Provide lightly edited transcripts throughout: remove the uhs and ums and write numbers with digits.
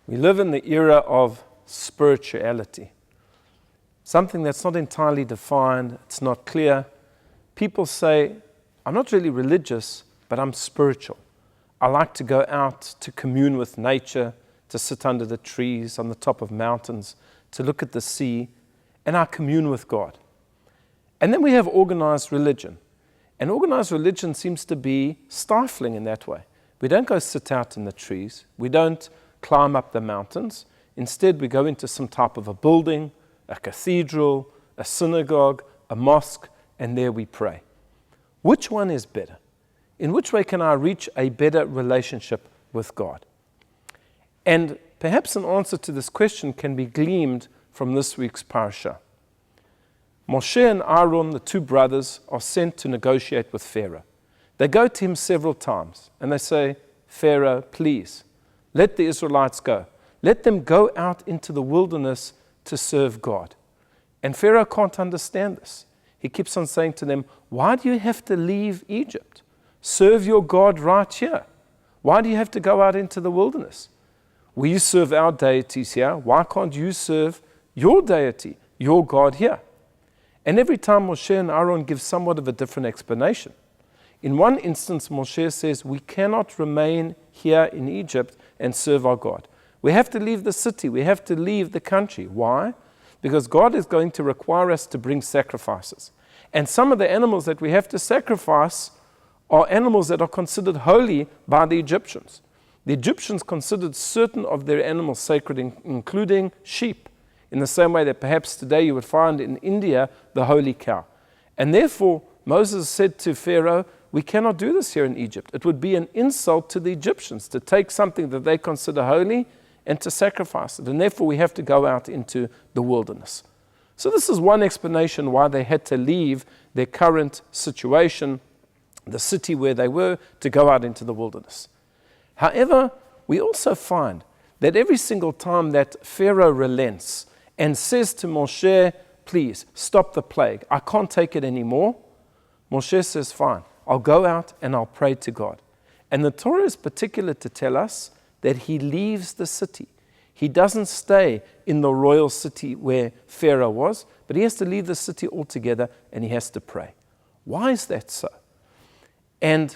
We live in the era of spirituality, something that's not entirely defined, it's not clear. People say, I'm not really religious, but I'm spiritual. I like to go out to commune with nature, to sit under the trees, on the top of mountains, to look at the sea, and I commune with God. And then we have organized religion. And organized religion seems to be stifling in that way. We don't go sit out in the trees. We don't climb up the mountains. Instead, we go into some type of a building, a cathedral, a synagogue, a mosque, and there we pray. Which one is better? In which way can I reach a better relationship with God? And perhaps an answer to this question can be gleaned from this week's parasha. Moshe and Aaron, the two brothers, are sent to negotiate with Pharaoh. They go to him several times and they say, Pharaoh, please, let the Israelites go. Let them go out into the wilderness to serve God. And Pharaoh can't understand this. He keeps on saying to them, why do you have to leave Egypt? Serve your God right here. Why do you have to go out into the wilderness? We serve our deities here. Why can't you serve your deity, your God here? And every time Moshe and Aaron give somewhat of a different explanation. In one instance, Moshe says, we cannot remain here in Egypt and serve our God. We have to leave the city. We have to leave the country. Why? Because God is going to require us to bring sacrifices. And some of the animals that we have to sacrifice are animals that are considered holy by the Egyptians. The Egyptians considered certain of their animals sacred, including sheep, in the same way that perhaps today you would find in India the holy cow. And therefore, Moses said to Pharaoh, we cannot do this here in Egypt. It would be an insult to the Egyptians to take something that they consider holy and to sacrifice it. And therefore, we have to go out into the wilderness. So this is one explanation why they had to leave their current situation, the city where they were, to go out into the wilderness. However, we also find that every single time that Pharaoh relents and says to Moshe, please, stop the plague, I can't take it anymore, Moshe says, fine, I'll go out and I'll pray to God. And the Torah is particular to tell us that he leaves the city. He doesn't stay in the royal city where Pharaoh was, but he has to leave the city altogether and he has to pray. Why is that so? And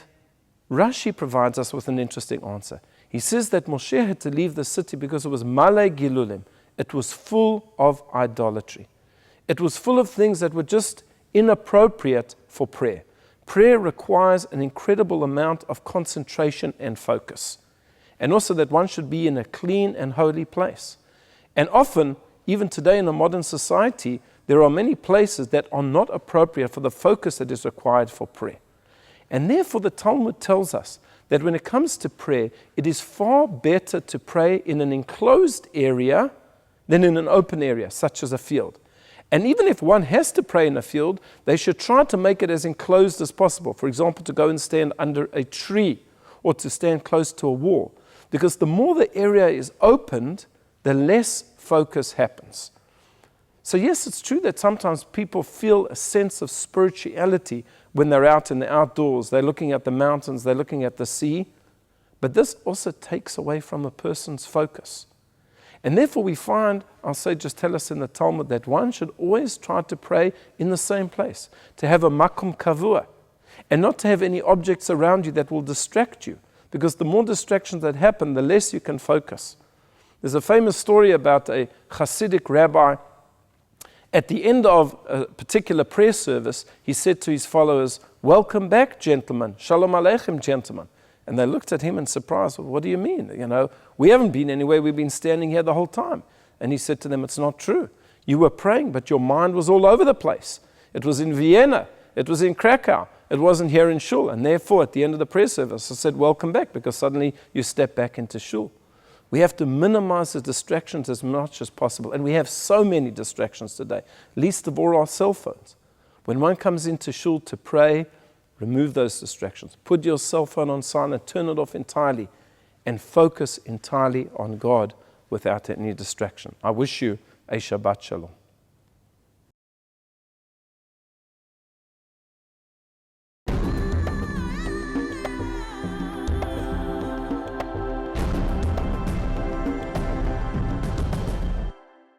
Rashi provides us with an interesting answer. He says that Moshe had to leave the city because it was male gilulim. It was full of idolatry. It was full of things that were just inappropriate for prayer. Prayer requires an incredible amount of concentration and focus. And also that one should be in a clean and holy place. And often, even today in a modern society, there are many places that are not appropriate for the focus that is required for prayer. And therefore the Talmud tells us that when it comes to prayer, it is far better to pray in an enclosed area than in an open area, such as a field. And even if one has to pray in a field, they should try to make it as enclosed as possible. For example, to go and stand under a tree or to stand close to a wall. Because the more the area is opened, the less focus happens. So yes, it's true that sometimes people feel a sense of spirituality when they're out in the outdoors. They're looking at the mountains, they're looking at the sea. But this also takes away from a person's focus. And therefore we find, our sages tell us in the Talmud, that one should always try to pray in the same place, to have a makom kavua, and not to have any objects around you that will distract you, because the more distractions that happen, the less you can focus. There's a famous story about a Hasidic rabbi. At the end of a particular prayer service, he said to his followers, welcome back, gentlemen, shalom aleichem, gentlemen. And they looked at him in surprise. Well, what do you mean? We haven't been anywhere. We've been standing here the whole time. And he said to them, it's not true. You were praying, but your mind was all over the place. It was in Vienna. It was in Krakow. It wasn't here in Shul. And therefore, at the end of the prayer service, I said, welcome back, because suddenly you step back into Shul. We have to minimize the distractions as much as possible. And we have so many distractions today, least of all our cell phones. When one comes into Shul to pray, remove those distractions. Put your cell phone on silent, turn it off entirely, and focus entirely on God without any distraction. I wish you a Shabbat Shalom.